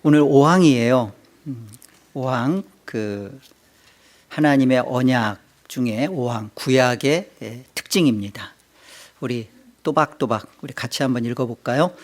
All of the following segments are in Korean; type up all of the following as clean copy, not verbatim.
오늘 5항이에요. 5항 하나님의 언약 중에 5항 구약의 특징입니다. 우리 또박또박 우리 같이 한번 읽어볼까요?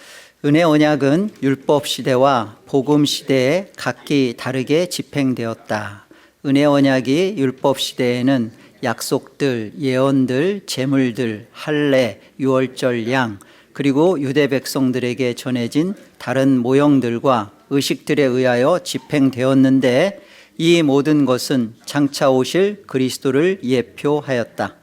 은혜 언약은 율법 시대와 복음 시대에 각기 다르게 집행되었다. 은혜 언약이 율법 시대에는 약속들, 예언들, 제물들, 할례, 유월절 양, 그리고 유대 백성들에게 전해진 다른 모형들과 의식들에 의하여 집행되었는데 이 모든 것은 장차 오실 그리스도를 예표하였다.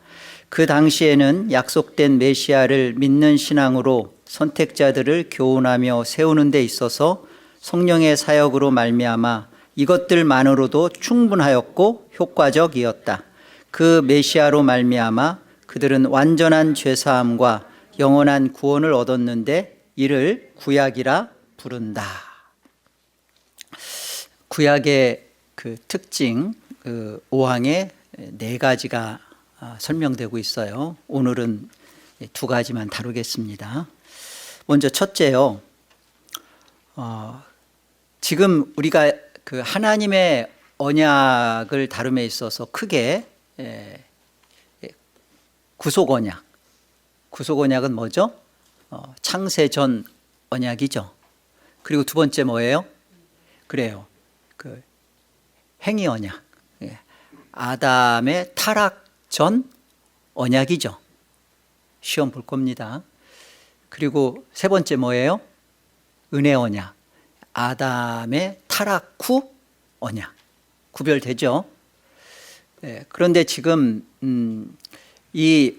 그 당시에는 약속된 메시아를 믿는 신앙으로 선택자들을 교훈하며 세우는 데 있어서 성령의 사역으로 말미암아 이것들만으로도 충분하였고 효과적이었다. 그 메시아로 말미암아 그들은 완전한 죄사함과 영원한 구원을 얻었는데 이를 구약이라 부른다. 구약의 특징 5항에 4가지가 설명되고 있어요. 오늘은 2가지만 다루겠습니다. 먼저 첫째요. 지금 우리가 하나님의 언약을 다룸에 있어서 크게 구속 언약은 뭐죠? 창세 전 언약이죠. 그리고 두 번째 뭐예요? 그래요. 행위 언약. 아담의 타락 전 언약이죠. 시험 볼 겁니다. 그리고 세 번째 뭐예요? 은혜 언약. 아담의 타락 후 언약. 구별되죠? 그런데 지금 이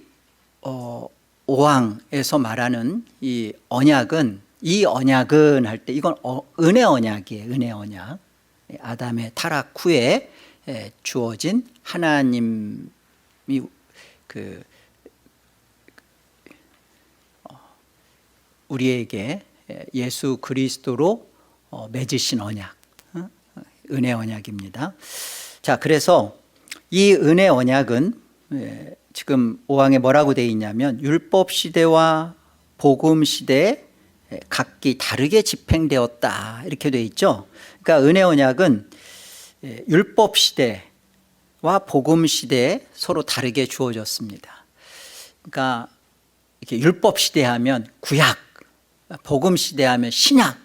5항에서 말하는 이 언약은 할 때 이건 은혜 언약이에요. 은혜 언약. 아담의 타락 후에 주어진 하나님이 우리에게 예수 그리스도로 맺으신 언약, 은혜 언약입니다. 자, 그래서 이 은혜 언약은 지금 5항에 뭐라고 되어 있냐면 율법 시대와 복음 시대에 각기 다르게 집행되었다 이렇게 되어 있죠. 그러니까 은혜 언약은 율법 시대와 복음 시대에 서로 다르게 주어졌습니다. 그러니까 이렇게 율법 시대 하면 구약, 복음 시대 하면 신약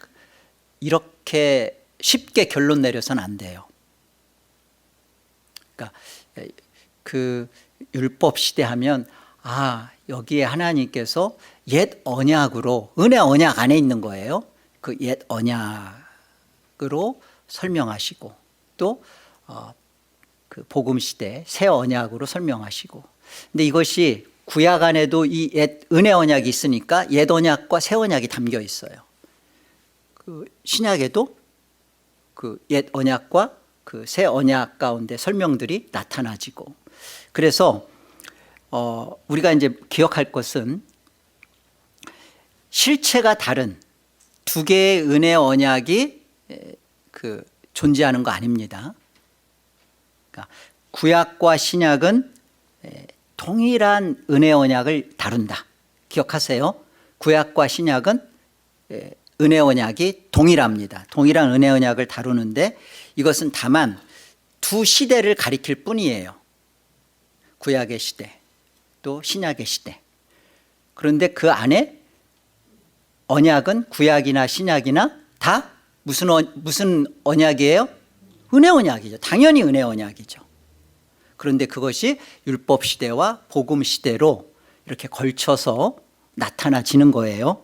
이렇게 쉽게 결론 내려서는 안 돼요. 그러니까 율법 시대 하면 여기에 하나님께서 옛 언약으로 은혜 언약 안에 있는 거예요. 그 옛 언약으로 설명하시고 또 복음 시대 새 언약으로 설명하시고. 근데 이것이 구약 안에도 이 옛 은혜 언약이 있으니까 옛 언약과 새 언약이 담겨 있어요. 신약에도 옛 언약과 새 언약 가운데 설명들이 나타나지고. 그래서 우리가 이제 기억할 것은 실체가 다른 두 개의 은혜 언약이 존재하는 거 아닙니다. 그러니까 구약과 신약은 동일한 은혜 언약을 다룬다. 기억하세요. 구약과 신약은 은혜 언약이 동일합니다. 동일한 은혜 언약을 다루는데 이것은 다만 두 시대를 가리킬 뿐이에요. 구약의 시대 또 신약의 시대. 그런데 그 안에 언약은 구약이나 신약이나 다 무슨 언약이에요? 은혜 언약이죠. 당연히 은혜 언약이죠. 그런데 그것이 율법 시대와 복음 시대로 이렇게 걸쳐서 나타나지는 거예요.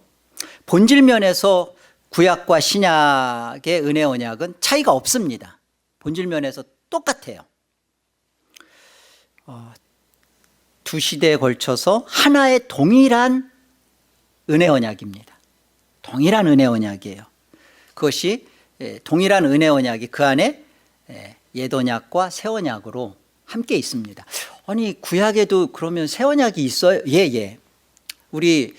본질 면에서 구약과 신약의 은혜 언약은 차이가 없습니다. 본질 면에서 똑같아요. 두 시대에 걸쳐서 하나의 동일한 은혜 언약입니다. 동일한 은혜 언약이에요. 그것이 동일한 은혜 언약이 그 안에 옛 언약과 새 언약으로 함께 있습니다. 아니 구약에도 그러면 새 언약이 있어요? 예. 우리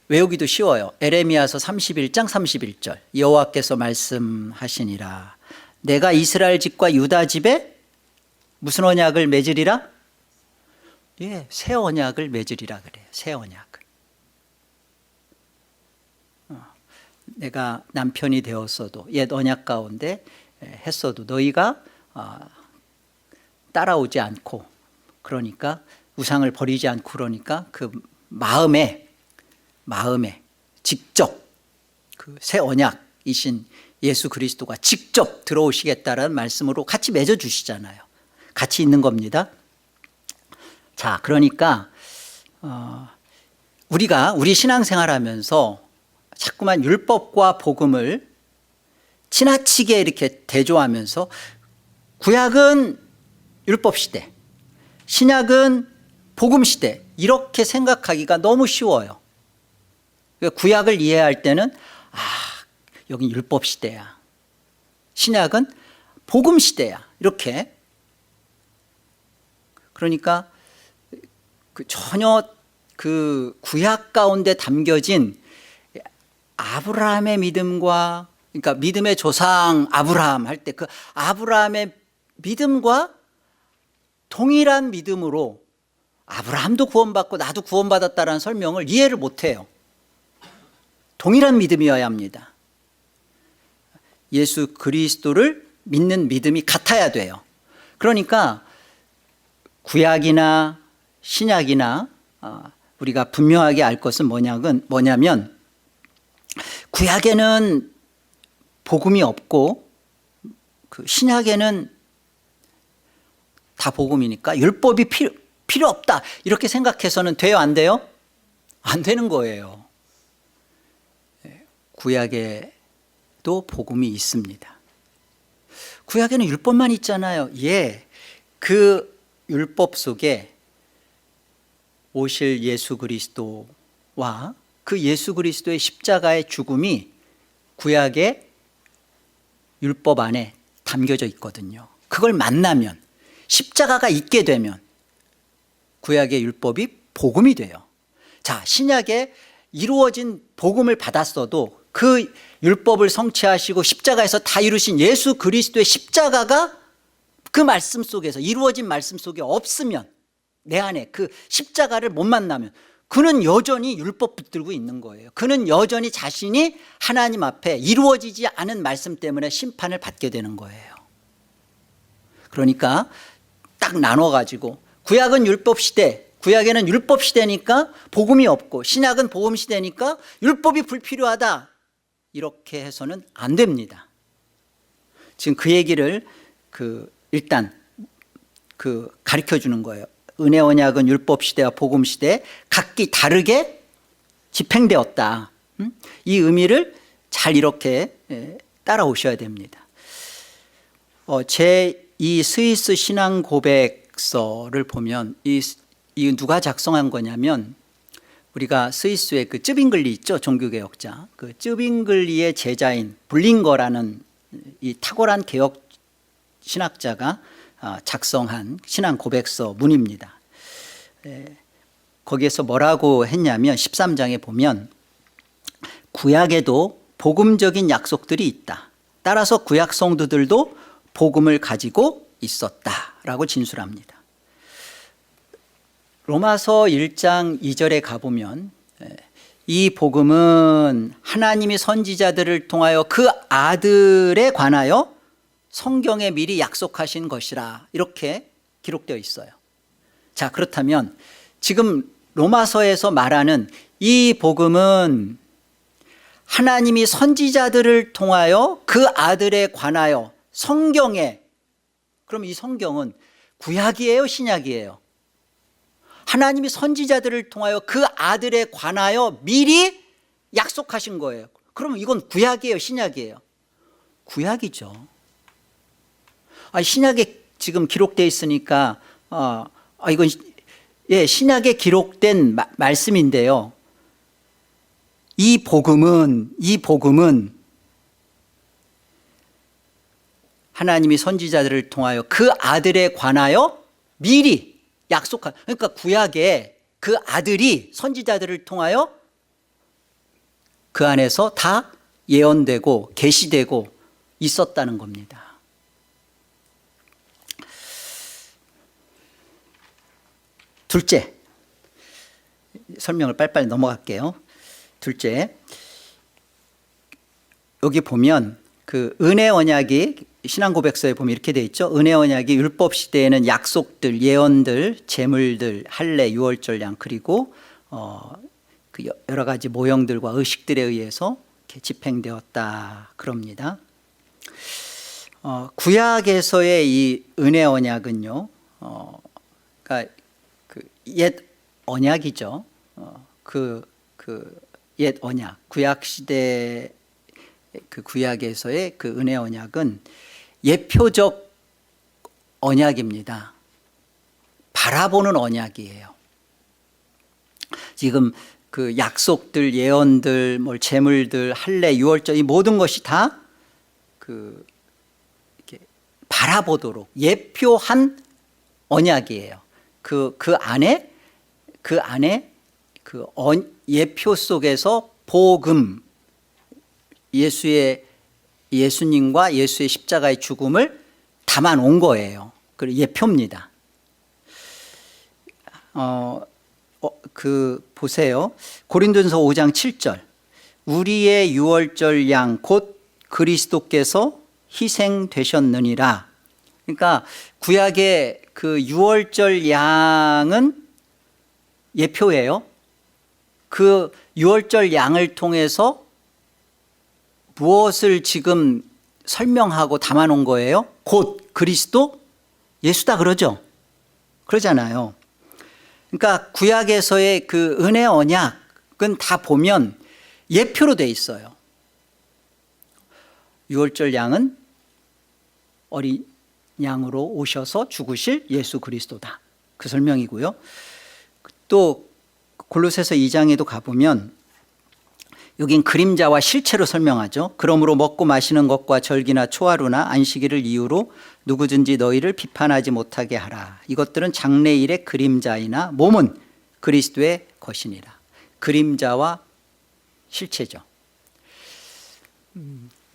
외우기도 쉬워요. 에레미야서 31장 31절 여호와께서 말씀하시니라 내가 이스라엘 집과 유다 집에 무슨 언약을 맺으리라? 새 언약을 맺으리라 그래요. 새 언약을. 내가 남편이 되었어도 옛 언약 가운데 했어도 너희가 따라오지 않고, 그러니까 우상을 버리지 않고, 그러니까 그 마음에 직접 그 새 언약이신 예수 그리스도가 직접 들어오시겠다라는 말씀으로 같이 맺어 주시잖아요. 같이 있는 겁니다. 자, 그러니까 우리가 우리 신앙생활하면서 자꾸만 율법과 복음을 지나치게 이렇게 대조하면서 구약은 율법 시대, 신약은 복음 시대, 이렇게 생각하기가 너무 쉬워요. 구약을 이해할 때는 여긴 율법 시대야, 신약은 복음 시대야, 이렇게. 그러니까 전혀 그 구약 가운데 담겨진 아브라함의 믿음과, 그러니까 믿음의 조상 아브라함 할 때 그 아브라함의 믿음과 동일한 믿음으로 아브라함도 구원받고 나도 구원받았다라는 설명을 이해를 못해요. 동일한 믿음이어야 합니다. 예수 그리스도를 믿는 믿음이 같아야 돼요. 그러니까 구약이나 신약이나 우리가 분명하게 알 것은 뭐냐면 구약에는 복음이 없고 그 신약에는 다 복음이니까 율법이 필요 없다, 이렇게 생각해서는 돼요, 안 돼요? 안 되는 거예요. 구약에도 복음이 있습니다. 구약에는 율법만 있잖아요. 그 율법 속에 오실 예수 그리스도와 그 예수 그리스도의 십자가의 죽음이 구약의 율법 안에 담겨져 있거든요. 그걸 만나면, 십자가가 있게 되면 구약의 율법이 복음이 돼요. 자, 신약에 이루어진 복음을 받았어도 그 율법을 성취하시고 십자가에서 다 이루신 예수 그리스도의 십자가가 그 말씀 속에서, 이루어진 말씀 속에 없으면, 내 안에 그 십자가를 못 만나면 그는 여전히 율법 붙들고 있는 거예요. 그는 여전히 자신이 하나님 앞에 이루어지지 않은 말씀 때문에 심판을 받게 되는 거예요. 그러니까 딱 나눠가지고 구약은 율법 시대, 구약에는 율법 시대니까 복음이 없고, 신약은 복음 시대니까 율법이 불필요하다, 이렇게 해서는 안 됩니다. 지금 그 얘기를 일단 가르쳐 주는 거예요. 은혜 언약은 율법 시대와 복음 시대에 각기 다르게 집행되었다. 이 의미를 잘 이렇게 따라오셔야 됩니다. 제 이 스위스 신앙 고백서를 보면 이 누가 작성한 거냐면, 우리가 스위스의 그 쯔빙글리 있죠, 종교개혁자. 그 쯔빙글리의 제자인 블링거라는 이 탁월한 개혁 신학자가 작성한 신앙 고백서 문입니다. 거기에서 뭐라고 했냐면 13장에 보면 구약에도 복음적인 약속들이 있다. 따라서 구약 성도들도 복음을 가지고 있었다라고 진술합니다. 로마서 1장 2절에 가보면 이 복음은 하나님이 선지자들을 통하여 그 아들에 관하여 성경에 미리 약속하신 것이라, 이렇게 기록되어 있어요. 자, 그렇다면 지금 로마서에서 말하는 이 복음은 하나님이 선지자들을 통하여 그 아들에 관하여 성경에, 그럼 이 성경은 구약이에요, 신약이에요? 하나님이 선지자들을 통하여 그 아들에 관하여 미리 약속하신 거예요. 그러면 이건 구약이에요, 신약이에요? 구약이죠. 신약에 지금 기록되어 있으니까 이건 신약에 기록된 말씀인데요. 이 복음은 하나님이 선지자들을 통하여 그 아들에 관하여 미리 약속한, 그러니까 구약에 그 아들이 선지자들을 통하여 그 안에서 다 예언되고 계시되고 있었다는 겁니다. 둘째, 설명을 빨리빨리 넘어갈게요. 둘째, 여기 보면 그 은혜 언약이 신앙고백서에 보면 이렇게 돼 있죠. 은혜 언약이 율법 시대에는 약속들, 예언들, 제물들, 할례, 유월절량 그리고 그 여러 가지 모형들과 의식들에 의해서 이렇게 집행되었다 그럽니다. 구약에서의 이 은혜 언약은요, 그러니까 그 옛 언약이죠. 옛 언약, 구약 시대 그 구약에서의 그 은혜 언약은 예표적 언약입니다. 바라보는 언약이에요. 지금 그 약속들, 예언들, 뭐 제물들, 할례, 유월절 이 모든 것이 다 그 이렇게 바라보도록 예표한 언약이에요. 그 안에 예표 속에서 복음, 예수님과 예수의 십자가의 죽음을 담아 놓은 거예요. 그리고 예표입니다. 보세요. 고린도전서 5장 7절. 우리의 유월절 양 곧 그리스도께서 희생되셨느니라. 그러니까 구약의 그 유월절 양은 예표예요. 그 유월절 양을 통해서 무엇을 지금 설명하고 담아 놓은 거예요? 곧 그리스도 예수다 그러죠. 그러잖아요. 그러니까 구약에서의 그 은혜 언약은 다 보면 예표로 돼 있어요. 유월절 양은 어린 양으로 오셔서 죽으실 예수 그리스도다. 그 설명이고요. 또 골로새서 2장에도 가보면 여긴 그림자와 실체로 설명하죠. 그러므로 먹고 마시는 것과 절기나 초하루나 안식일을 이유로 누구든지 너희를 비판하지 못하게 하라. 이것들은 장래일의 그림자이나 몸은 그리스도의 것이니라. 그림자와 실체죠.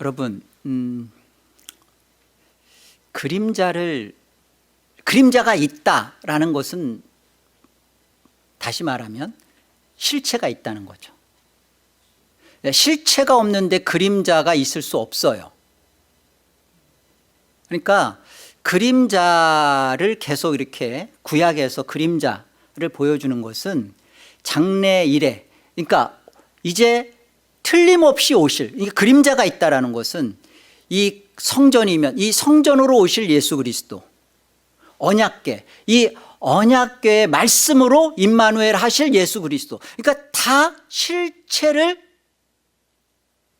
여러분, 그림자가 있다라는 것은 다시 말하면 실체가 있다는 거죠. 실체가 없는데 그림자가 있을 수 없어요. 그러니까 그림자를 계속 이렇게 구약에서 그림자를 보여주는 것은 장래일에, 그러니까 이제 틀림없이 오실, 그러니까 그림자가 있다라는 것은 이 성전이면 이 성전으로 오실 예수 그리스도, 언약궤, 이 언약궤의 말씀으로 임마누엘 하실 예수 그리스도, 그러니까 다 실체를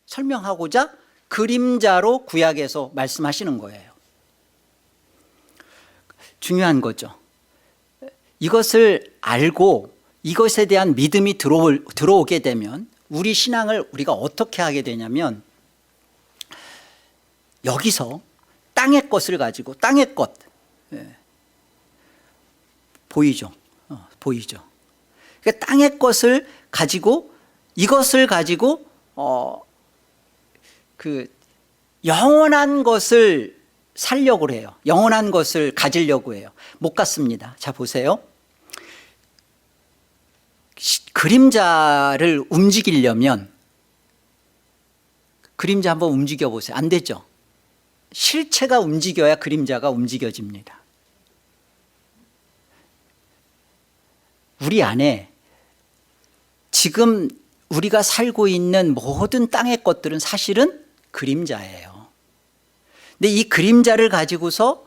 설명하고자 그림자로 구약에서 말씀하시는 거예요. 중요한 거죠. 이것을 알고 이것에 대한 믿음이 들어오게 되면 우리 신앙을 우리가 어떻게 하게 되냐면, 여기서 땅의 것을 가지고 땅의 것, 보이죠? 보이죠? 그러니까 땅의 것을 가지고 이것을 가지고 그 영원한 것을 살려고 해요. 영원한 것을 가지려고 해요. 못 갖습니다. 자, 보세요. 그림자를 움직이려면 그림자 한번 움직여 보세요. 안 되죠. 실체가 움직여야 그림자가 움직여집니다. 우리 안에 지금 우리가 살고 있는 모든 땅의 것들은 사실은 그림자예요. 근데 이 그림자를 가지고서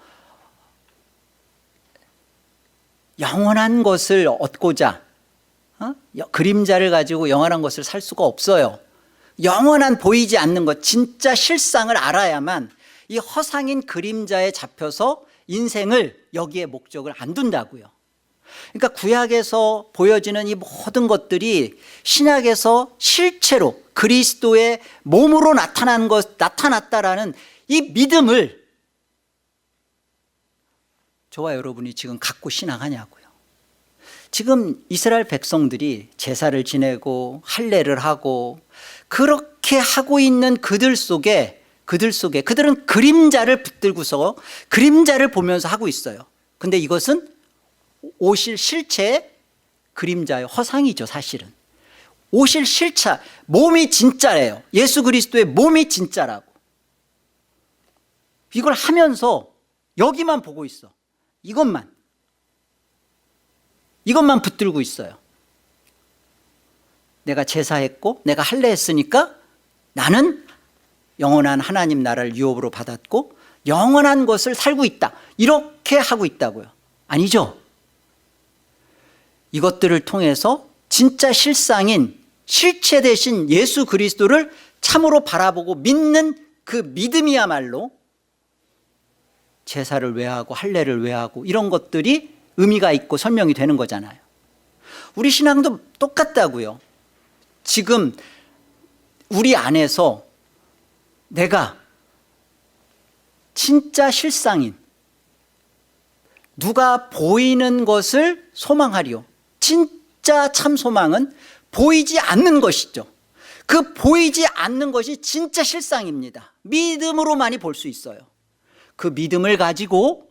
영원한 것을 얻고자 그림자를 가지고 영원한 것을 살 수가 없어요. 영원한 보이지 않는 것, 진짜 실상을 알아야만 이 허상인 그림자에 잡혀서 인생을 여기에 목적을 안 둔다고요. 그러니까 구약에서 보여지는 이 모든 것들이 신약에서 실체로 그리스도의 몸으로 나타났다라는 이 믿음을 저와 여러분이 지금 갖고 신앙하냐고요. 지금 이스라엘 백성들이 제사를 지내고 할례를 하고 그렇게 하고 있는 그들 속에 그들은 그림자를 붙들고서 그림자를 보면서 하고 있어요. 근데 이것은 오실 실체의 그림자의 허상이죠. 사실은 오실 실체, 몸이 진짜래요. 예수 그리스도의 몸이 진짜라고. 이걸 하면서 여기만 보고 있어. 이것만 붙들고 있어요. 내가 제사했고 내가 할례 했으니까 나는 영원한 하나님 나라를 유업으로 받았고 영원한 것을 살고 있다. 이렇게 하고 있다고요. 아니죠. 이것들을 통해서 진짜 실상인 실체 되신 예수 그리스도를 참으로 바라보고 믿는 그 믿음이야말로 제사를 왜 하고 할례를 왜 하고 이런 것들이 의미가 있고 설명이 되는 거잖아요. 우리 신앙도 똑같다고요. 지금 우리 안에서 내가 진짜 실상인 누가 보이는 것을 소망하리요. 진짜 참 소망은 보이지 않는 것이죠. 그 보이지 않는 것이 진짜 실상입니다. 믿음으로만이 볼 수 있어요. 그 믿음을 가지고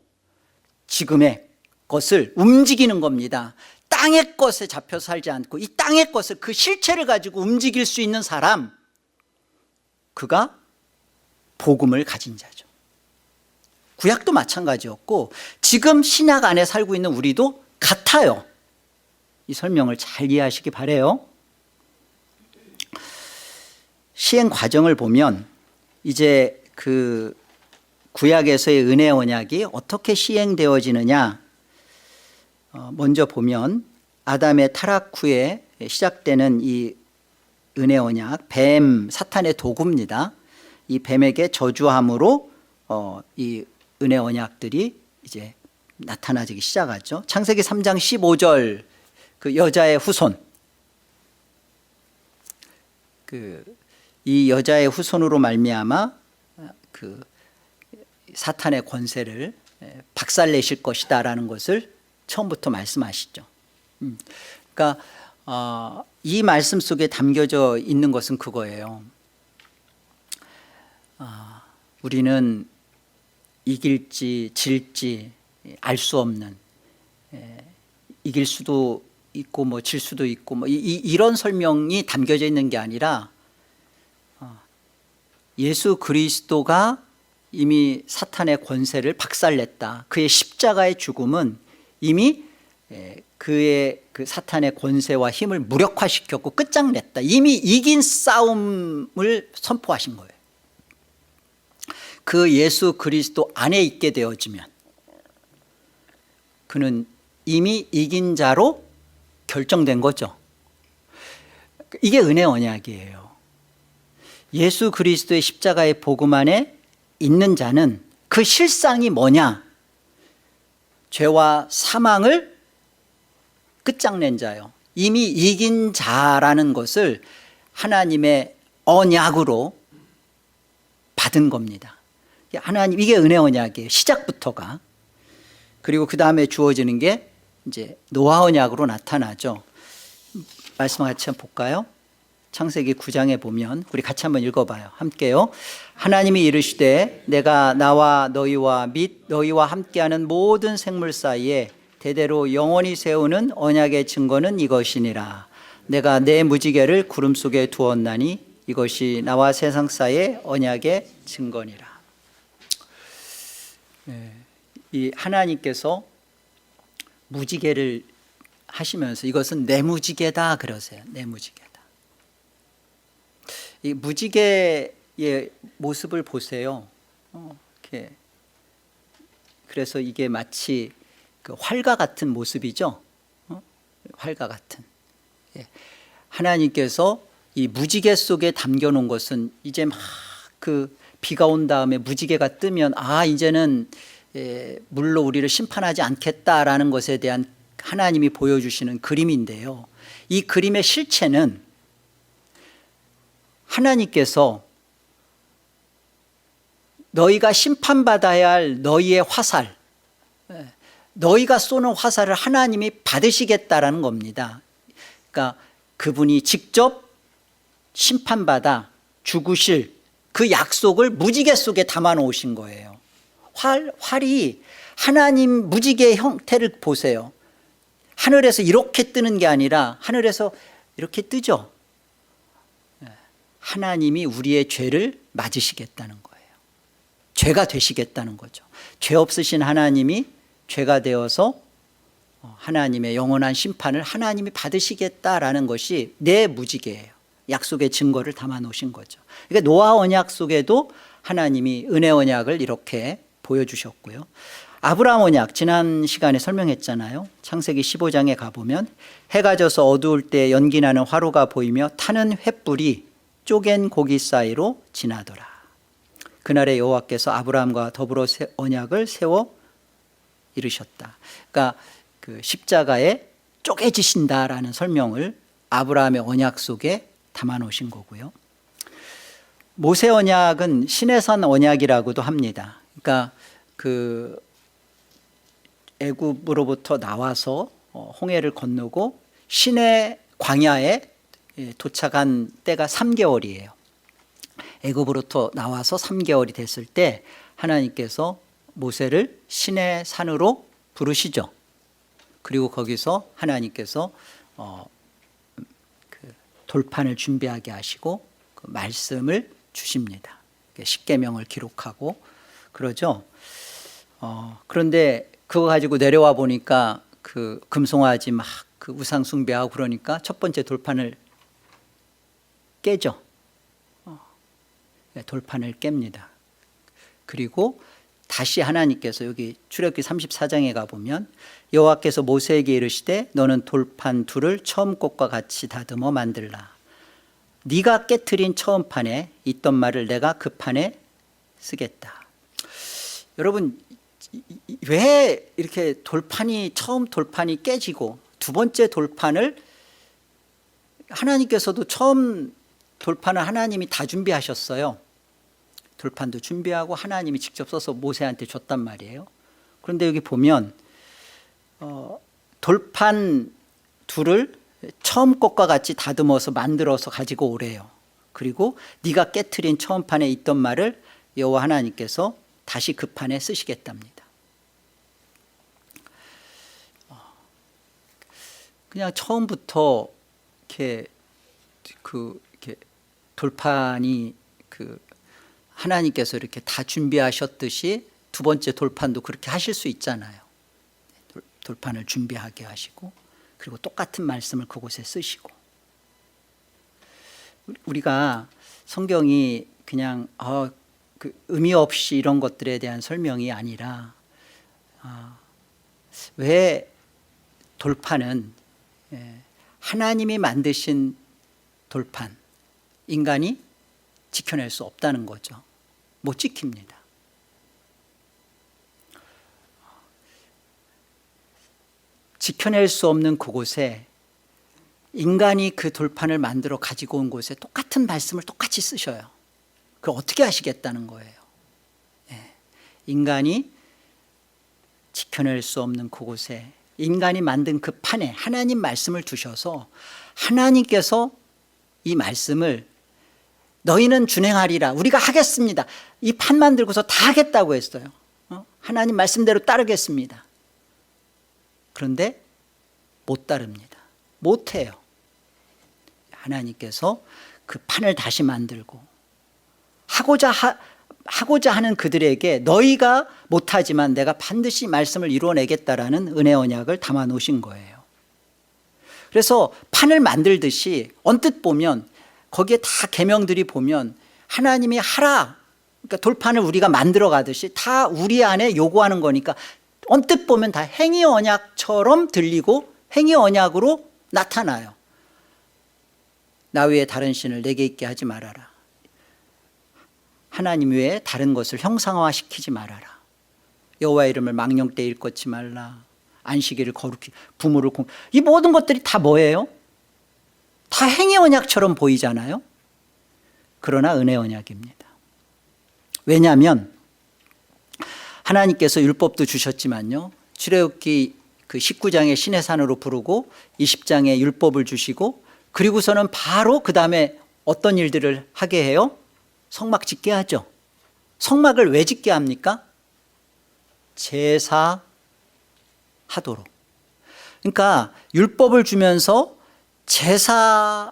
지금의 것을 움직이는 겁니다. 땅의 것에 잡혀 살지 않고 이 땅의 것을 그 실체를 가지고 움직일 수 있는 사람, 그가 복음을 가진 자죠. 구약도 마찬가지였고 지금 신약 안에 살고 있는 우리도 같아요. 이 설명을 잘 이해하시기 바라요. 시행 과정을 보면 이제 그 구약에서의 은혜 언약이 어떻게 시행되어지느냐, 먼저 보면 아담의 타락 후에 시작되는 이 은혜 언약, 뱀, 사탄의 도구입니다. 이 뱀에게 저주함으로 이 은혜 언약들이 이제 나타나기 시작하죠. 창세기 3장 15절 그 여자의 후손, 이 여자의 후손으로 말미암아 그 사탄의 권세를 박살내실 것이다라는 것을 처음부터 말씀하시죠. 그러니까 이 말씀 속에 담겨져 있는 것은 그거예요. 우리는 이길지 질지 알 수 없는, 이길 수도 있고 뭐 질 수도 있고 뭐 이런 설명이 담겨져 있는 게 아니라 예수 그리스도가 이미 사탄의 권세를 박살냈다. 그의 십자가의 죽음은 이미 그의 그 사탄의 권세와 힘을 무력화시켰고 끝장냈다. 이미 이긴 싸움을 선포하신 거예요. 그 예수 그리스도 안에 있게 되어지면 그는 이미 이긴 자로 결정된 거죠. 이게 은혜 언약이에요. 예수 그리스도의 십자가의 복음 안에 있는 자는 그 실상이 뭐냐? 죄와 사망을 끝장낸 자요. 이미 이긴 자라는 것을 하나님의 언약으로 받은 겁니다. 하나님, 이게 은혜 언약이에요. 시작부터가. 그리고 그 다음에 주어지는 게 이제 노아 언약으로 나타나죠. 말씀 같이 한번 볼까요? 창세기 9장에 보면 우리 같이 한번 읽어봐요. 함께요. 하나님이 이르시되 내가 나와 너희와 및 너희와 함께하는 모든 생물 사이에 대대로 영원히 세우는 언약의 증거는 이것이니라. 내가 내 무지개를 구름 속에 두었나니 이것이 나와 세상 사이의 언약의 증거니라. 이 하나님께서 무지개를 하시면서 이것은 내 무지개다 그러세요. 내 무지개다. 이 무지개의 모습을 보세요. 이렇게. 그래서 이게 마치 그 활과 같은 모습이죠. 활과 같은. 하나님께서 이 무지개 속에 담겨놓은 것은 이제 막 그 비가 온 다음에 무지개가 뜨면 이제는 물로 우리를 심판하지 않겠다라는 것에 대한 하나님이 보여주시는 그림인데요. 이 그림의 실체는 하나님께서 너희가 심판받아야 할 너희의 화살, 너희가 쏘는 화살을 하나님이 받으시겠다라는 겁니다. 그러니까 그분이 직접 심판받아 죽으실 그 약속을 무지개 속에 담아 놓으신 거예요. 활이 하나님 무지개의 형태를 보세요. 하늘에서 이렇게 뜨는 게 아니라 하늘에서 이렇게 뜨죠. 하나님이 우리의 죄를 맞으시겠다는 거예요. 죄가 되시겠다는 거죠. 죄 없으신 하나님이 죄가 되어서 하나님의 영원한 심판을 하나님이 받으시겠다라는 것이 내 무지개예요. 약속의 증거를 담아 놓으신 거죠. 그러니까 노아 언약 속에도 하나님이 은혜 언약을 이렇게 보여주셨고요. 아브라함 언약 지난 시간에 설명했잖아요. 창세기 15장에 가보면 해가 져서 어두울 때 연기나는 화로가 보이며 타는 횃불이 쪼갠 고기 사이로 지나더라. 그날에 여호와께서 아브라함과 더불어 언약을 세워 이루셨다. 그러니까 그 십자가에 쪼개지신다라는 설명을 아브라함의 언약 속에 담아 놓으신 거고요. 모세 언약은 시내산 언약이라고도 합니다. 그러니까 그 애굽으로부터 나와서 홍해를 건너고 시내 광야에 도착한 때가 3개월이에요. 애굽으로부터 나와서 3개월이 됐을 때 하나님께서 모세를 시내 산으로 부르시죠. 그리고 거기서 하나님께서 그 돌판을 준비하게 하시고 그 말씀을 주십니다. 십계명을 기록하고 그러죠. 그런데 그거 가지고 내려와 보니까 그 금송아지 막 그 우상 숭배하고 그러니까 첫 번째 돌판을 깨죠. 돌판을 깹니다. 그리고 다시 하나님께서 여기 출애굽기 34장에 가보면 여호와께서 모세에게 이르시되 너는 돌판 둘을 처음 것과 같이 다듬어 만들라. 네가 깨트린 처음 판에 있던 말을 내가 그 판에 쓰겠다. 여러분 왜 이렇게 처음 돌판이 깨지고 두 번째 돌판을 하나님께서도 처음 돌판을 하나님이 다 준비하셨어요. 돌판도 준비하고 하나님이 직접 써서 모세한테 줬단 말이에요. 그런데 여기 보면 돌판 둘을 처음 것과 같이 다듬어서 만들어서 가지고 오래요. 그리고 네가 깨트린 처음 판에 있던 말을 여호와 하나님께서 다시 그 판에 쓰시겠답니다. 그냥 처음부터 이렇게 돌판이 하나님께서 이렇게 다 준비하셨듯이 두 번째 돌판도 그렇게 하실 수 있잖아요. 돌판을 준비하게 하시고 그리고 똑같은 말씀을 그곳에 쓰시고. 우리가 성경이 그냥 의미 없이 이런 것들에 대한 설명이 아니라 왜 돌판은 하나님이 만드신 돌판, 인간이 지켜낼 수 없다는 거죠. 못 지킵니다. 지켜낼 수 없는 그곳에 인간이 그 돌판을 만들어 가지고 온 곳에 똑같은 말씀을 똑같이 쓰셔요. 그걸 어떻게 하시겠다는 거예요. 인간이 지켜낼 수 없는 그곳에 인간이 만든 그 판에 하나님 말씀을 두셔서 하나님께서 이 말씀을 너희는 준행하리라. 우리가 하겠습니다. 이 판 만들고서 다 하겠다고 했어요. 하나님 말씀대로 따르겠습니다. 그런데 못 따릅니다. 못해요. 하나님께서 그 판을 다시 만들고 하고자 하는 그들에게 너희가 못하지만 내가 반드시 말씀을 이루어내겠다라는 은혜 언약을 담아 놓으신 거예요. 그래서 판을 만들듯이 언뜻 보면 거기에 다 계명들이 보면 하나님이 하라, 그러니까 돌판을 우리가 만들어 가듯이 다 우리 안에 요구하는 거니까 언뜻 보면 다 행위 언약처럼 들리고 행위 언약으로 나타나요. 나 외에 다른 신을 내게 있게 하지 말아라. 하나님 외에 다른 것을 형상화시키지 말아라. 여호와의 이름을 망령 때 일컫지 말라. 안식일을 거룩히 부모를 이 모든 것들이 다 뭐예요? 다 행위 언약처럼 보이잖아요. 그러나 은혜 언약입니다. 왜냐하면 하나님께서 율법도 주셨지만요, 출애굽기 그 19장의 시내산으로 부르고 20장의 율법을 주시고 그리고서는 바로 그 다음에 어떤 일들을 하게 해요? 성막 짓게 하죠. 성막을 왜 짓게 합니까? 제사하도록. 그러니까 율법을 주면서 제사를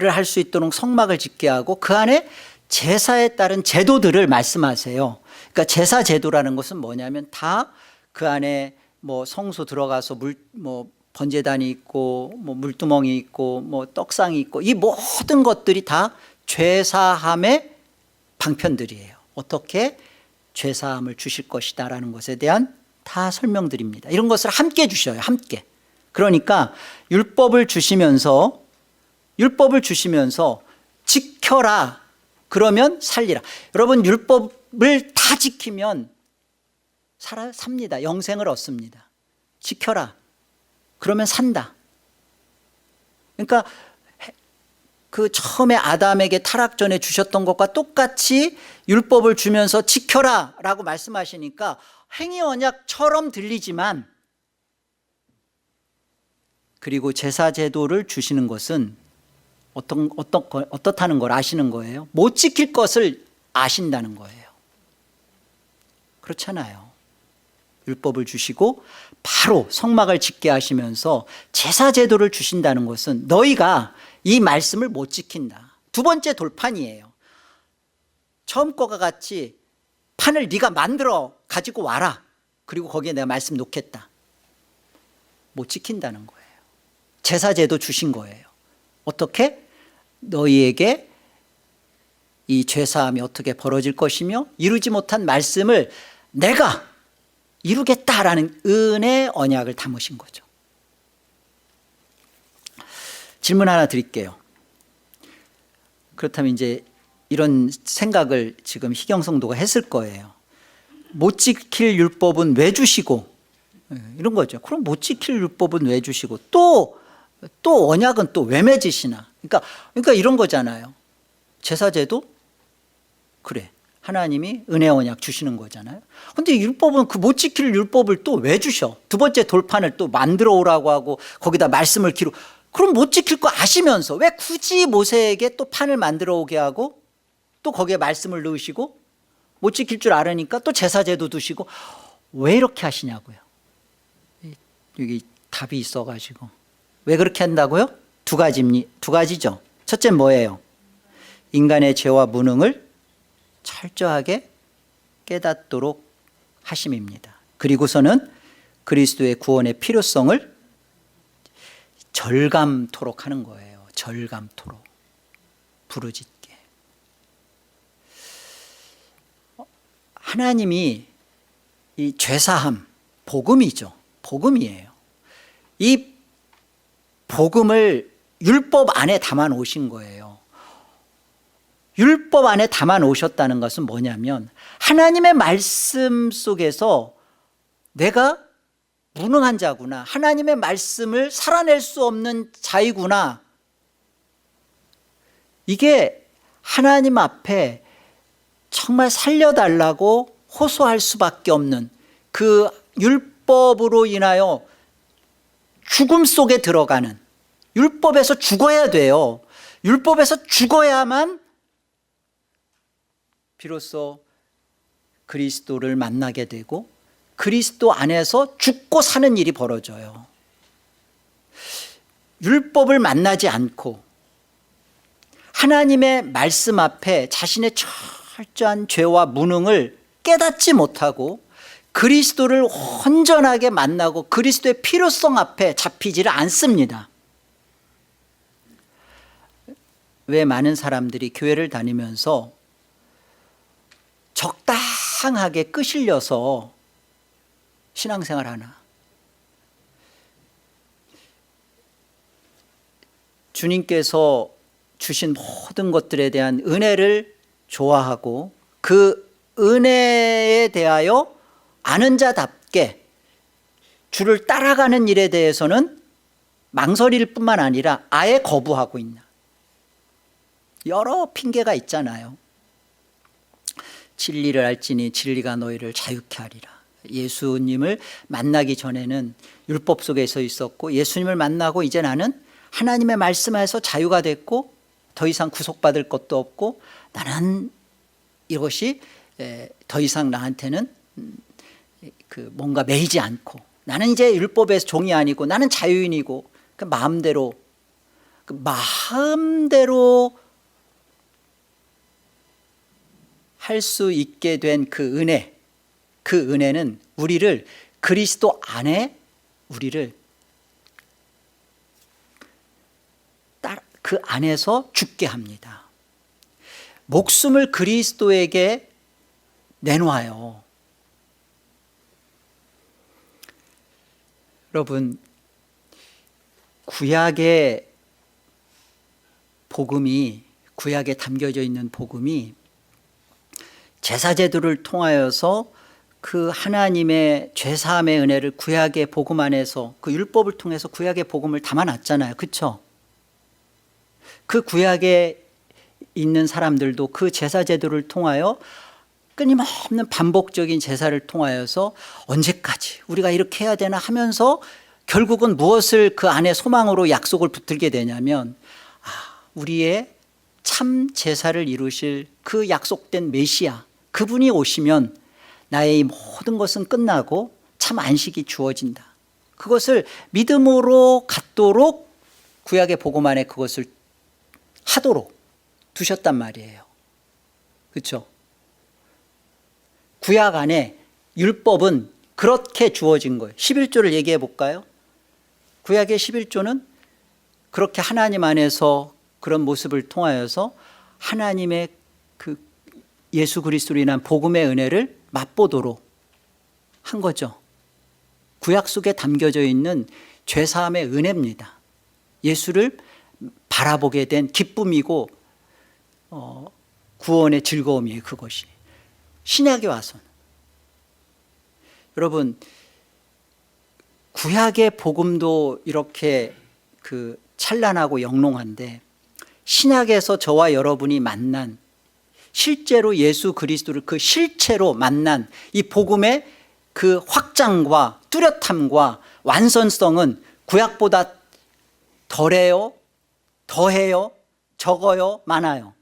할 수 있도록 성막을 짓게 하고 그 안에 제사에 따른 제도들을 말씀하세요. 그러니까 제사 제도라는 것은 뭐냐면 다 그 안에 뭐 성소 들어가서 뭐 번제단이 있고 뭐 물두멍이 있고 뭐 떡상이 있고 이 모든 것들이 다 죄사함의 방편들이에요. 어떻게 죄사함을 주실 것이다라는 것에 대한 다 설명드립니다. 이런 것을 함께 주셔요. 함께. 그러니까 율법을 주시면서 지켜라. 그러면 살리라. 여러분 율법을 다 지키면 삽니다. 영생을 얻습니다. 지켜라. 그러면 산다. 그러니까 그 처음에 아담에게 타락 전에 주셨던 것과 똑같이 율법을 주면서 지켜라 라고 말씀하시니까 행위 언약처럼 들리지만, 그리고 제사 제도를 주시는 것은 어떻다는 걸 아시는 거예요? 못 지킬 것을 아신다는 거예요. 그렇잖아요. 율법을 주시고 바로 성막을 짓게 하시면서 제사 제도를 주신다는 것은 너희가 이 말씀을 못 지킨다. 두 번째 돌판이에요. 처음 거가 같이 판을 네가 만들어 가지고 와라. 그리고 거기에 내가 말씀 놓겠다. 못 지킨다는 거예요. 제사 제도 주신 거예요. 어떻게? 너희에게 이 죄사함이 어떻게 벌어질 것이며 이루지 못한 말씀을 내가 이루겠다라는 은혜 언약을 담으신 거죠. 질문 하나 드릴게요. 그렇다면 이제 이런 생각을 지금 희경 성도가 했을 거예요. 못 지킬 율법은 왜 주시고, 이런 거죠. 그럼 못 지킬 율법은 왜 주시고 또 언약은 또 왜 맺으시나? 그러니까 이런 거잖아요. 제사제도? 그래. 하나님이 은혜 언약 주시는 거잖아요. 근데 율법은 그 못 지킬 율법을 또 왜 주셔? 두 번째 돌판을 또 만들어 오라고 하고 거기다 말씀을 그럼 못 지킬 거 아시면서 왜 굳이 모세에게 또 판을 만들어 오게 하고 또 거기에 말씀을 넣으시고 못 지킬 줄 알으니까 또 제사제도 두시고 왜 이렇게 하시냐고요. 여기 답이 있어가지고. 왜 그렇게 한다고요? 두 가지죠. 첫째는 뭐예요? 인간의 죄와 무능을 철저하게 깨닫도록 하심입니다. 그리고서는 그리스도의 구원의 필요성을 절감토록 하는 거예요. 절감토록. 부르짖게. 하나님이 이 죄사함, 복음이죠. 복음이에요. 이 복음을 율법 안에 담아 놓으신 거예요. 율법 안에 담아 놓으셨다는 것은 뭐냐면 하나님의 말씀 속에서 내가 무능한 자구나, 하나님의 말씀을 살아낼 수 없는 자이구나, 이게 하나님 앞에 정말 살려달라고 호소할 수밖에 없는 그 율법으로 인하여 죽음 속에 들어가는, 율법에서 죽어야 돼요. 율법에서 죽어야만 비로소 그리스도를 만나게 되고 그리스도 안에서 죽고 사는 일이 벌어져요. 율법을 만나지 않고 하나님의 말씀 앞에 자신의 철저한 죄와 무능을 깨닫지 못하고 그리스도를 온전하게 만나고 그리스도의 필요성 앞에 잡히지를 않습니다. 왜 많은 사람들이 교회를 다니면서 적당하게 끄실려서 신앙생활 하나? 주님께서 주신 모든 것들에 대한 은혜를 좋아하고 그 은혜에 대하여 아는 자답게 주를 따라가는 일에 대해서는 망설일 뿐만 아니라 아예 거부하고 있나? 여러 핑계가 있잖아요. 진리를 알지니 진리가 너희를 자유케 하리라. 예수님을 만나기 전에는 율법 속에서 있었고 예수님을 만나고 이제 나는 하나님의 말씀에서 자유가 됐고 더 이상 구속받을 것도 없고 나는 이것이 더 이상 나한테는 그 뭔가 매이지 않고 나는 이제 율법의 종이 아니고 나는 자유인이고 그 마음대로 그 마음대로 할 수 있게 된 그 은혜, 그 은혜는 우리를 그리스도 안에 우리를 그 안에서 죽게 합니다. 목숨을 그리스도에게 내놓아요. 여러분, 구약의 복음이, 구약에 담겨져 있는 복음이 제사제도를 통하여서 그 하나님의 죄사함의 은혜를 구약의 복음 안에서, 그 율법을 통해서 구약의 복음을 담아놨잖아요. 그렇죠? 그 구약에 있는 사람들도 그 제사제도를 통하여 끊임없는 반복적인 제사를 통하여서 언제까지 우리가 이렇게 해야 되나 하면서 결국은 무엇을 그 안에 소망으로 약속을 붙들게 되냐면, 우리의 참 제사를 이루실 그 약속된 메시아, 그분이 오시면 나의 이 모든 것은 끝나고 참 안식이 주어진다. 그것을 믿음으로 갖도록 구약의 복음 안에 그것을 하도록 두셨단 말이에요. 그렇죠? 구약 안에 율법은 그렇게 주어진 거예요. 11조를 얘기해 볼까요? 구약의 11조는 그렇게 하나님 안에서 그런 모습을 통하여서 하나님의 그 예수 그리스도로 인한 복음의 은혜를 맛보도록 한 거죠. 구약 속에 담겨져 있는 죄사함의 은혜입니다. 예수를 바라보게 된 기쁨이고 구원의 즐거움이에요. 그것이 신약에 와서는. 여러분, 구약의 복음도 이렇게 그 찬란하고 영롱한데, 신약에서 저와 여러분이 만난, 실제로 예수 그리스도를 그 실체로 만난 이 복음의 그 확장과 뚜렷함과 완전성은 구약보다 덜해요, 더해요, 적어요, 많아요?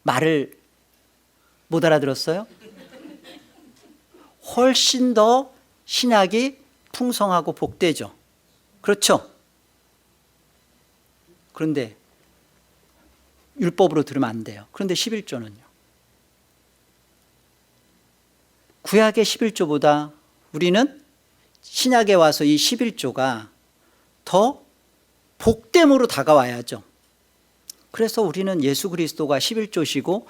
말을 못 알아들었어요? 훨씬 더 신약이 풍성하고 복되죠. 그렇죠? 그런데 율법으로 들으면 안 돼요. 그런데 11조는요. 구약의 11조보다 우리는 신약에 와서 이 11조가 더 복됨으로 다가와야죠. 그래서 우리는 예수 그리스도가 11조시고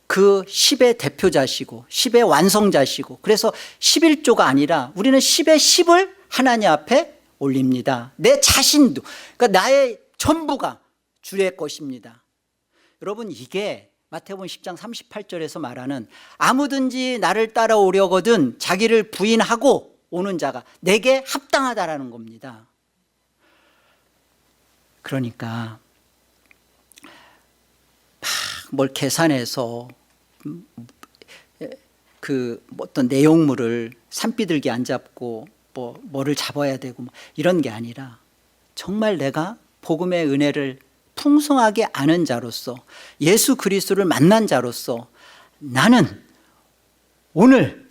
그 10의 대표자시고 10의 완성자시고, 그래서 11조가 아니라 우리는 10의 10을 하나님 앞에 올립니다. 내 자신도, 그러니까 나의 전부가 주의 것입니다. 여러분, 이게 마태복음 10장 38절에서 말하는 아무든지 나를 따라오려거든 자기를 부인하고 오는 자가 내게 합당하다라는 겁니다. 그러니까 뭘 계산해서 그 어떤 내용물을 산비둘기 안 잡고 뭐를 잡아야 되고 이런 게 아니라, 정말 내가 복음의 은혜를 풍성하게 아는 자로서, 예수 그리스도를 만난 자로서, 나는 오늘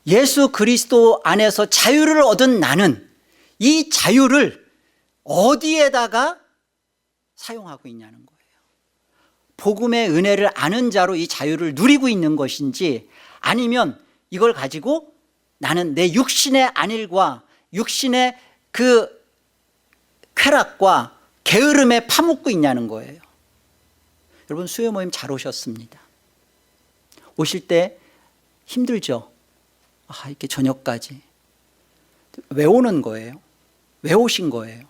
예수 그리스도 안에서 자유를 얻은 나는 이 자유를 어디에다가 사용하고 있냐는 거예요. 복음의 은혜를 아는 자로 이 자유를 누리고 있는 것인지, 아니면 이걸 가지고 나는 내 육신의 안일과 육신의 그 쾌락과 게으름에 파묻고 있냐는 거예요. 여러분, 수요 모임 잘 오셨습니다. 오실 때 힘들죠? 이렇게 저녁까지. 왜 오는 거예요? 왜 오신 거예요?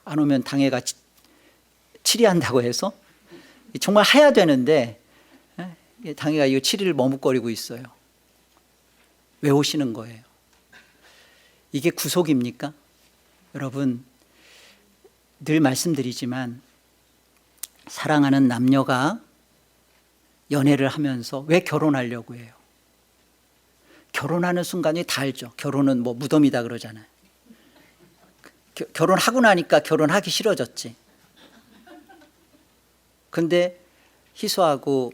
안 오면 당회가 치리한다고 해서 정말 해야 되는데 당회가 이거 치리를 머뭇거리고 있어요. 왜 오시는 거예요? 이게 구속입니까? 여러분, 늘 말씀드리지만 사랑하는 남녀가 연애를 하면서 왜 결혼하려고 해요? 결혼하는 순간이 다 알죠. 결혼은 뭐 무덤이다 그러잖아요. 결혼하고 나니까 결혼하기 싫어졌지. 근데 희수하고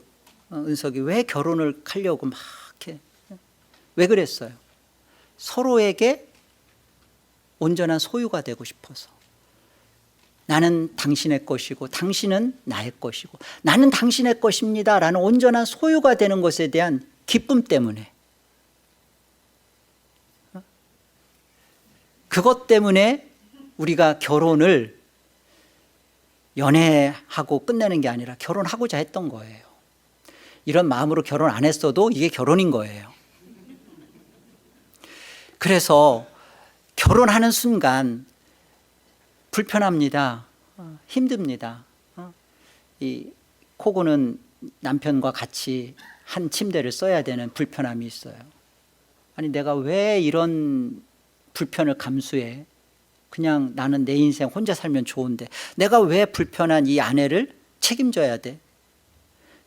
은석이 왜 결혼을 하려고 막 이렇게, 왜 그랬어요? 서로에게 온전한 소유가 되고 싶어서. 나는 당신의 것이고 당신은 나의 것이고 나는 당신의 것입니다 라는 온전한 소유가 되는 것에 대한 기쁨 때문에, 그것 때문에 우리가 결혼을 연애하고 끝내는 게 아니라 결혼하고자 했던 거예요. 이런 마음으로 결혼 안 했어도 이게 결혼인 거예요. 그래서 결혼하는 순간 불편합니다. 힘듭니다. 이 코고는 남편과 같이 한 침대를 써야 되는 불편함이 있어요. 아니 내가 왜 이런 불편을 감수해? 그냥 나는 내 인생 혼자 살면 좋은데 내가 왜 불편한 이 아내를 책임져야 돼?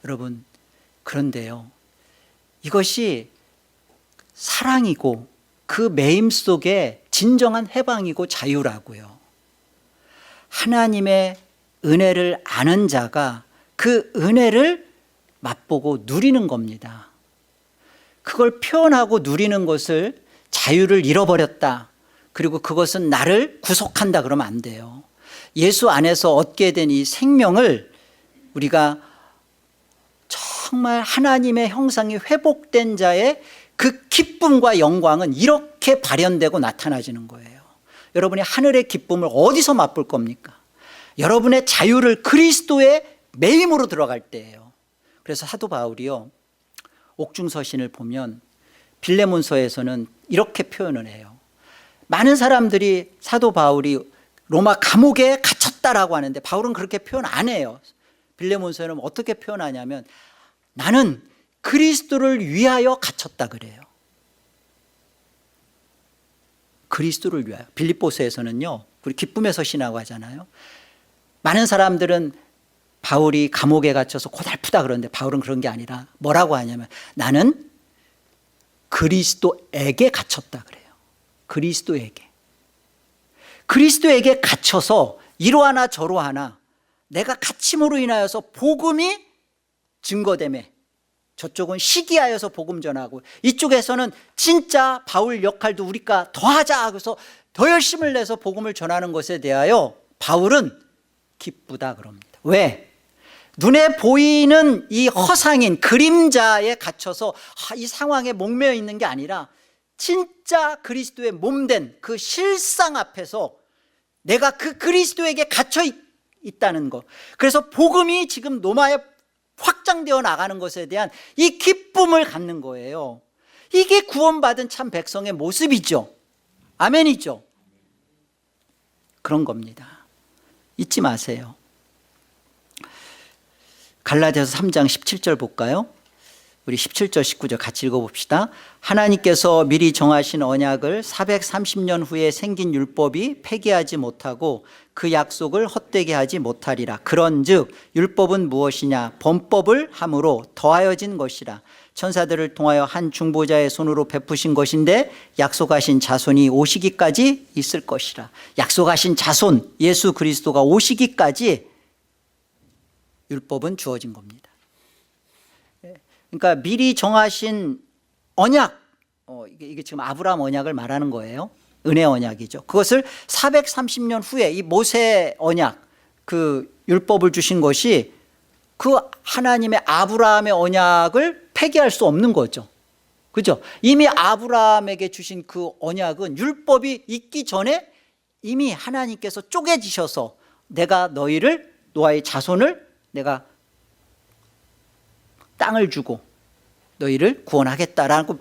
여러분, 그런데요, 이것이 사랑이고 그 매임 속에 진정한 해방이고 자유라고요. 하나님의 은혜를 아는 자가 그 은혜를 맛보고 누리는 겁니다. 그걸 표현하고 누리는 것을 자유를 잃어버렸다, 그리고 그것은 나를 구속한다 그러면 안 돼요. 예수 안에서 얻게 된 이 생명을 우리가 정말 하나님의 형상이 회복된 자의 그 기쁨과 영광은 이렇게 발현되고 나타나지는 거예요. 여러분이 하늘의 기쁨을 어디서 맛볼 겁니까? 여러분의 자유를 그리스도의 매임으로 들어갈 때예요. 그래서 사도 바울이요, 옥중서신을 보면 빌레몬서에서는 이렇게 표현을 해요. 많은 사람들이 사도 바울이 로마 감옥에 갇혔다라고 하는데 바울은 그렇게 표현 안 해요. 빌레몬서에는 어떻게 표현하냐면 나는 그리스도를 위하여 갇혔다 그래요. 그리스도를 위하여. 빌립보서에서는요, 우리 기쁨의 서신이라고 하잖아요. 많은 사람들은 바울이 감옥에 갇혀서 고달프다 그러는데 바울은 그런 게 아니라 뭐라고 하냐면 나는 그리스도에게 갇혔다 그래요. 그리스도에게 갇혀서 이러하나 저러하나 내가 갇힘으로 인하여서 복음이 증거되매, 저쪽은 시기하여서 복음 전하고 이쪽에서는 진짜 바울 역할도 우리가 더하자 그래서 더 열심을 내서 복음을 전하는 것에 대하여 바울은 기쁘다 그럽니다. 왜? 눈에 보이는 이 허상인 그림자에 갇혀서 이 상황에 목매여 있는 게 아니라 진짜 그리스도의 몸된 그 실상 앞에서 내가 그 그리스도에게 갇혀 있다는 것. 그래서 복음이 지금 로마에 확장되어 나가는 것에 대한 이 기쁨을 갖는 거예요. 이게 구원받은 참 백성의 모습이죠. 아멘이죠. 그런 겁니다. 잊지 마세요. 갈라디아서 3장 17절 볼까요? 우리 17절 19절 같이 읽어봅시다. 하나님께서 미리 정하신 언약을 430년 후에 생긴 율법이 폐기하지 못하고 그 약속을 헛되게 하지 못하리라. 그런즉 율법은 무엇이냐? 범법을 함으로 더하여진 것이라. 천사들을 통하여 한 중보자의 손으로 베푸신 것인데 약속하신 자손이 오시기까지 있을 것이라. 약속하신 자손 예수 그리스도가 오시기까지 율법은 주어진 겁니다. 그러니까 미리 정하신 언약, 이게 지금 아브라함 언약을 말하는 거예요. 은혜 언약이죠. 그것을 430년 후에 이 모세 언약, 그 율법을 주신 것이 그 하나님의 아브라함의 언약을 폐기할 수 없는 거죠. 그죠? 이미 아브라함에게 주신 그 언약은 율법이 있기 전에 이미 하나님께서 쪼개지셔서 내가 너희를, 노아의 자손을 내가 땅을 주고 너희를 구원하겠다라고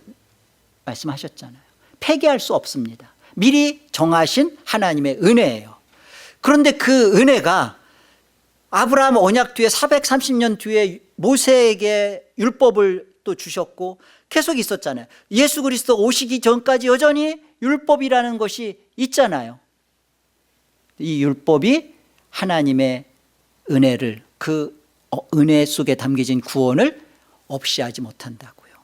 말씀하셨잖아요. 폐기할 수 없습니다. 미리 정하신 하나님의 은혜예요. 그런데 그 은혜가 아브라함 언약 뒤에 430년 뒤에 모세에게 율법을 또 주셨고 계속 있었잖아요. 예수 그리스도 오시기 전까지 여전히 율법이라는 것이 있잖아요. 이 율법이 하나님의 은혜를, 그 은혜 속에 담겨진 구원을 없이 하지 못한다고요.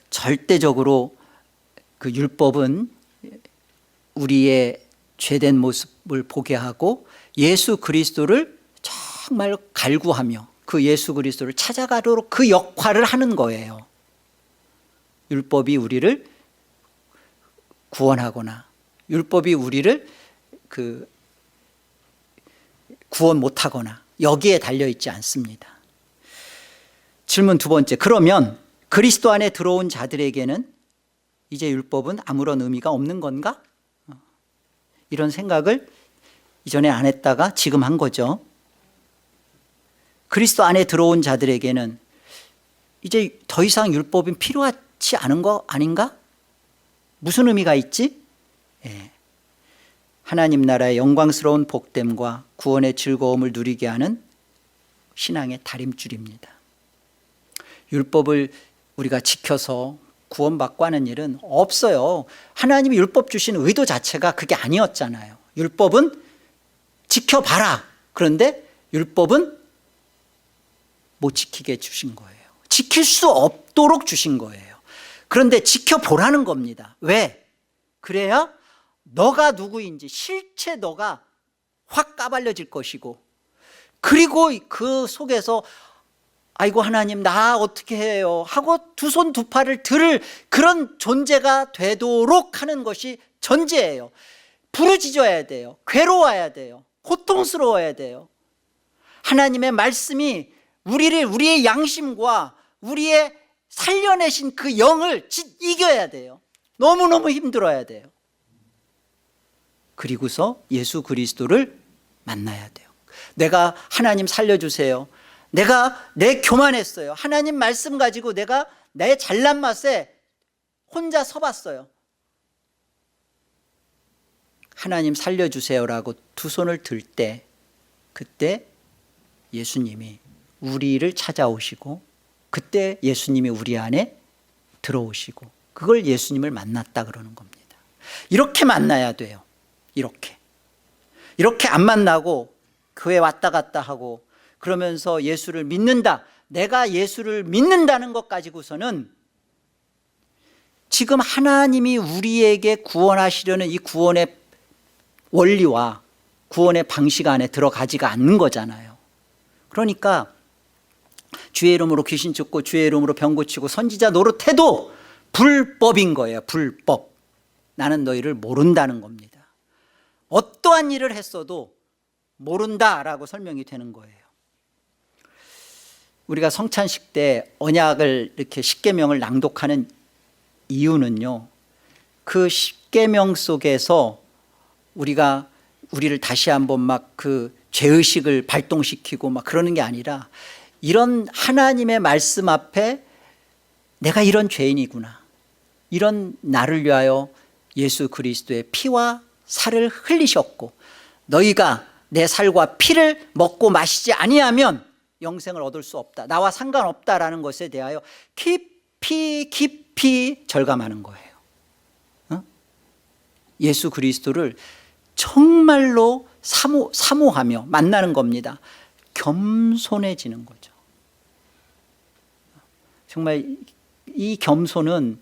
절대적으로 그 율법은 우리의 죄된 모습을 보게 하고 예수 그리스도를 정말 갈구하며 그 예수 그리스도를 찾아가도록 그 역할을 하는 거예요. 율법이 우리를 구원하거나 율법이 우리를 구원 못하거나 여기에 달려있지 않습니다. 질문 두 번째, 그러면 그리스도 안에 들어온 자들에게는 이제 율법은 아무런 의미가 없는 건가? 이런 생각을 이전에 안 했다가 지금 한 거죠. 그리스도 안에 들어온 자들에게는 이제 더 이상 율법은 필요하지 않은 거 아닌가? 무슨 의미가 있지? 하나님 나라의 영광스러운 복됨과 구원의 즐거움을 누리게 하는 신앙의 다림줄입니다. 율법을 우리가 지켜서 구원받고 하는 일은 없어요. 하나님이 율법 주신 의도 자체가 그게 아니었잖아요. 율법은 지켜봐라. 그런데 율법은 못 지키게 주신 거예요. 지킬 수 없도록 주신 거예요. 그런데 지켜보라는 겁니다. 왜? 그래야 너가 누구인지 실체 너가 확 까발려질 것이고, 그리고 그 속에서 아이고 하나님 나 어떻게 해요 하고 두 손 두 팔을 들을 그런 존재가 되도록 하는 것이 전제예요. 부르짖어야 돼요. 괴로워야 돼요. 고통스러워야 돼요. 하나님의 말씀이 우리의 양심과 우리의 살려내신 그 영을 이겨야 돼요. 너무너무 힘들어야 돼요. 그리고서 예수 그리스도를 만나야 돼요. 내가 하나님 살려주세요. 내 교만했어요. 하나님 말씀 가지고 내가 내 잘난 맛에 혼자 서봤어요. 하나님 살려주세요라고 두 손을 들 때, 그때 예수님이 우리를 찾아오시고, 그때 예수님이 우리 안에 들어오시고, 그걸 예수님을 만났다 그러는 겁니다. 이렇게 만나야 돼요. 이렇게 안 만나고 교회 왔다 갔다 하고 그러면서 예수를 믿는다, 내가 예수를 믿는다는 것 가지고서는 지금 하나님이 우리에게 구원하시려는 이 구원의 원리와 구원의 방식 안에 들어가지가 않는 거잖아요. 그러니까 주의 이름으로 귀신 쫓고 주의 이름으로 병 고치고 선지자 노릇해도 불법인 거예요. 불법. 나는 너희를 모른다는 겁니다. 어떠한 일을 했어도 모른다라고 설명이 되는 거예요. 우리가 성찬식 때 언약을 이렇게 십계명을 낭독하는 이유는요, 그 십계명 속에서 우리를 다시 한번 막 그 죄의식을 발동시키고 막 그러는 게 아니라, 이런 하나님의 말씀 앞에 내가 이런 죄인이구나, 이런 나를 위하여 예수 그리스도의 피와 살을 흘리셨고 너희가 내 살과 피를 먹고 마시지 아니하면 영생을 얻을 수 없다, 나와 상관없다라는 것에 대하여 깊이 절감하는 거예요. 예수 그리스도를 정말로 사모하며 만나는 겁니다. 겸손해지는 거죠. 정말 이 겸손은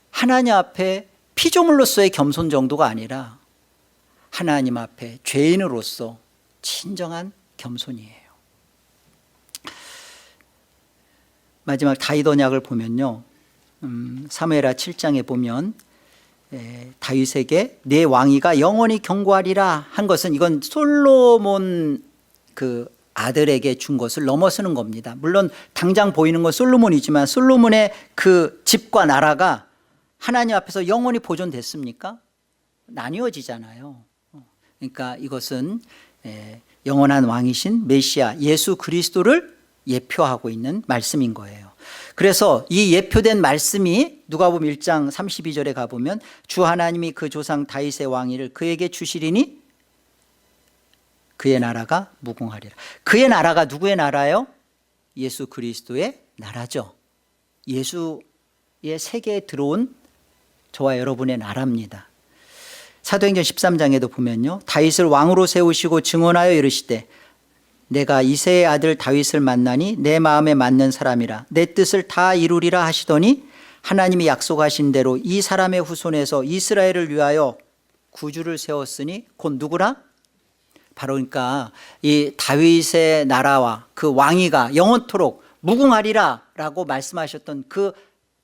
하나님 앞에 피조물로서의 겸손 정도가 아니라 하나님 앞에 죄인으로서 진정한 겸손이에요. 마지막 다윗 언약을 보면요, 사무엘하 7장에 보면 다윗에게 내 왕위가 영원히 경고하리라 한 것은, 이건 솔로몬 그 아들에게 준 것을 넘어서는 겁니다. 물론 당장 보이는 건 솔로몬이지만 솔로몬의 그 집과 나라가 하나님 앞에서 영원히 보존됐습니까? 나뉘어지잖아요. 그러니까 이것은 영원한 왕이신 메시아 예수 그리스도를 예표하고 있는 말씀인 거예요. 그래서 이 예표된 말씀이 누가복음 1장 32절에 가보면 주 하나님이 그 조상 다윗의 왕위를 그에게 주시리니 그의 나라가 무궁하리라. 그의 나라가 누구의 나라요? 예수 그리스도의 나라죠. 예수의 세계에 들어온 저와 여러분의 나라입니다. 사도행전 13장에도 보면요, 다윗을 왕으로 세우시고 증언하여 이르시되 내가 이새의 아들 다윗을 만나니 내 마음에 맞는 사람이라 내 뜻을 다 이루리라 하시더니 하나님이 약속하신 대로 이 사람의 후손에서 이스라엘을 위하여 구주를 세웠으니 곧 누구라? 바로 그러니까 이 다윗의 나라와 그 왕위가 영원토록 무궁하리라 라고 말씀하셨던 그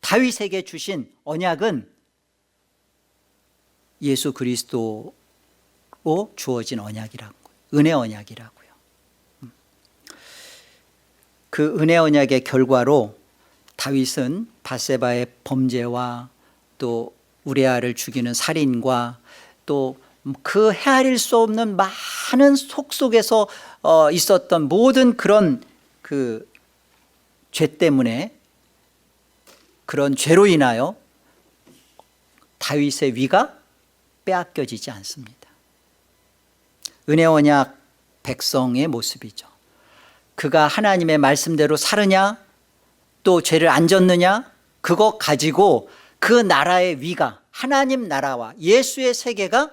다윗에게 주신 언약은 예수 그리스도로 주어진 언약이라고, 은혜 언약이라고요. 그 은혜 언약의 결과로 다윗은 바세바의 범죄와 또 우리아를 죽이는 살인과 또 그 헤아릴 수 없는 많은 속속에서 있었던 모든 그런 그 죄 때문에, 그런 죄로 인하여 다윗의 위가 빼앗겨지지 않습니다. 은혜 언약 백성의 모습이죠. 그가 하나님의 말씀대로 살으냐 또 죄를 안 졌느냐, 그거 가지고 그 나라의 위가, 하나님 나라와 예수의 세계가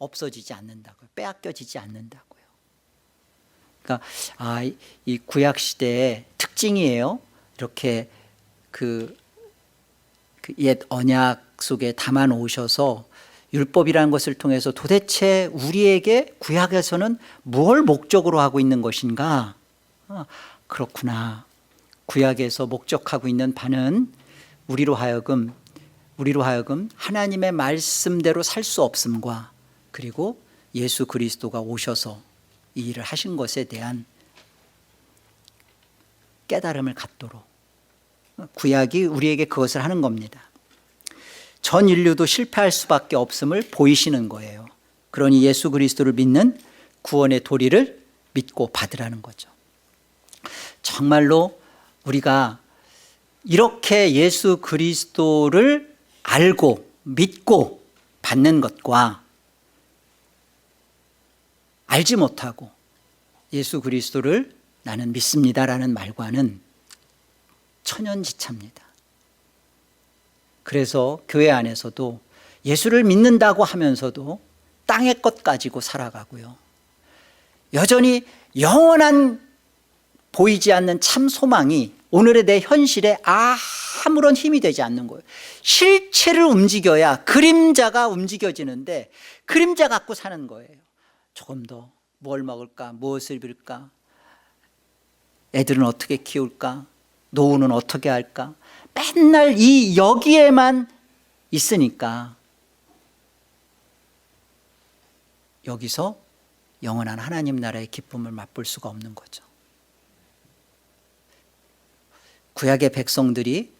없어지지 않는다고요. 빼앗겨지지 않는다고요. 그러니까 이 구약 시대의 특징이에요. 이렇게 그 옛 언약 속에 담아 놓으셔서 율법이라는 것을 통해서 도대체 우리에게 구약에서는 뭘 목적으로 하고 있는 것인가? 그렇구나. 구약에서 목적하고 있는 바는 우리로 하여금 하나님의 말씀대로 살 수 없음과, 그리고 예수 그리스도가 오셔서 이 일을 하신 것에 대한 깨달음을 갖도록, 구약이 우리에게 그것을 하는 겁니다. 전 인류도 실패할 수밖에 없음을 보이시는 거예요. 그러니 예수 그리스도를 믿는 구원의 도리를 믿고 받으라는 거죠. 정말로 우리가 이렇게 예수 그리스도를 알고 믿고 받는 것과 알지 못하고 예수 그리스도를 나는 믿습니다라는 말과는 천연지차입니다. 그래서 교회 안에서도 예수를 믿는다고 하면서도 땅의 것 가지고 살아가고요, 여전히 영원한 보이지 않는 참 소망이 오늘의 내 현실에 아무런 힘이 되지 않는 거예요. 실체를 움직여야 그림자가 움직여지는데 그림자 갖고 사는 거예요. 조금 더 뭘 먹을까, 무엇을 입을까, 애들은 어떻게 키울까, 노후는 어떻게 할까, 맨날 이 여기에만 있으니까 여기서 영원한 하나님 나라의 기쁨을 맛볼 수가 없는 거죠. 구약의 백성들이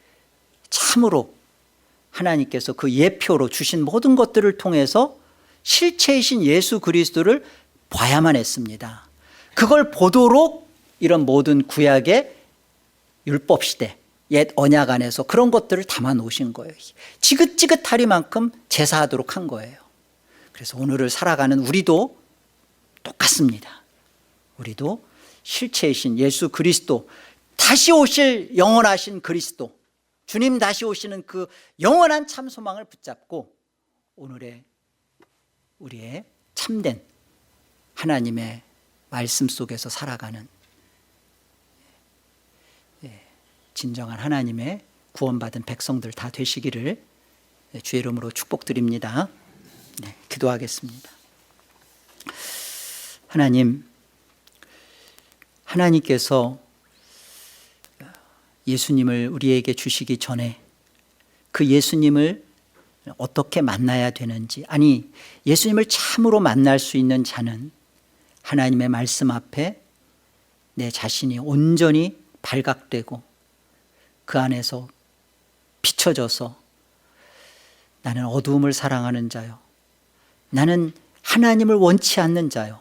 참으로 하나님께서 그 예표로 주신 모든 것들을 통해서 실체이신 예수 그리스도를 봐야만 했습니다. 그걸 보도록 이런 모든 구약의 율법 시대, 옛 언약 안에서 그런 것들을 담아 놓으신 거예요. 지긋지긋하리만큼 제사하도록 한 거예요. 그래서 오늘을 살아가는 우리도 똑같습니다. 우리도 실체이신 예수 그리스도, 다시 오실 영원하신 그리스도, 주님 다시 오시는 그 영원한 참 소망을 붙잡고 오늘의 우리의 참된 하나님의 말씀 속에서 살아가는 진정한 하나님의 구원받은 백성들 다 되시기를 주의 이름으로 축복드립니다. 네, 기도하겠습니다. 하나님께서 예수님을 우리에게 주시기 전에 그 예수님을 어떻게 만나야 되는지, 아니 예수님을 참으로 만날 수 있는 자는 하나님의 말씀 앞에 내 자신이 온전히 발각되고 그 안에서 비춰져서 나는 어두움을 사랑하는 자요, 나는 하나님을 원치 않는 자요,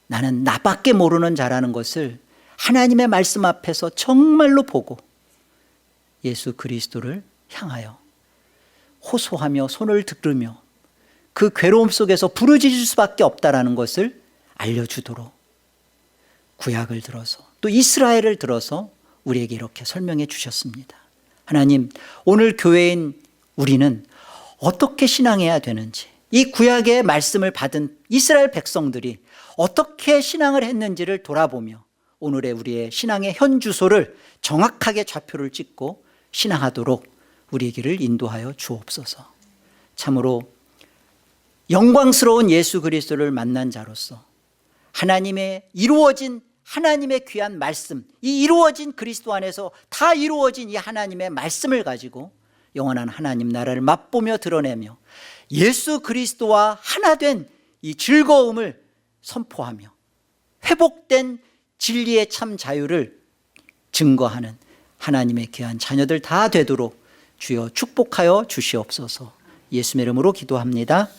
나는 나밖에 모르는 자라는 것을 하나님의 말씀 앞에서 정말로 보고 예수 그리스도를 향하여 호소하며 손을 들으며 그 괴로움 속에서 부르짖을 수밖에 없다라는 것을 알려주도록 구약을 들어서 또 이스라엘을 들어서 우리에게 이렇게 설명해 주셨습니다. 하나님, 오늘 교회인 우리는 어떻게 신앙해야 되는지, 이 구약의 말씀을 받은 이스라엘 백성들이 어떻게 신앙을 했는지를 돌아보며 오늘의 우리의 신앙의 현주소를 정확하게 좌표를 찍고 신앙하도록 우리에게를 인도하여 주옵소서. 참으로 영광스러운 예수 그리스도를 만난 자로서 하나님의 이루어진 하나님의 귀한 말씀, 이 이루어진 그리스도 안에서 다 이루어진 이 하나님의 말씀을 가지고 영원한 하나님 나라를 맛보며 드러내며 예수 그리스도와 하나 된 이 즐거움을 선포하며 회복된 진리의 참 자유를 증거하는 하나님의 귀한 자녀들 다 되도록 주여 축복하여 주시옵소서. 예수의 이름으로 기도합니다.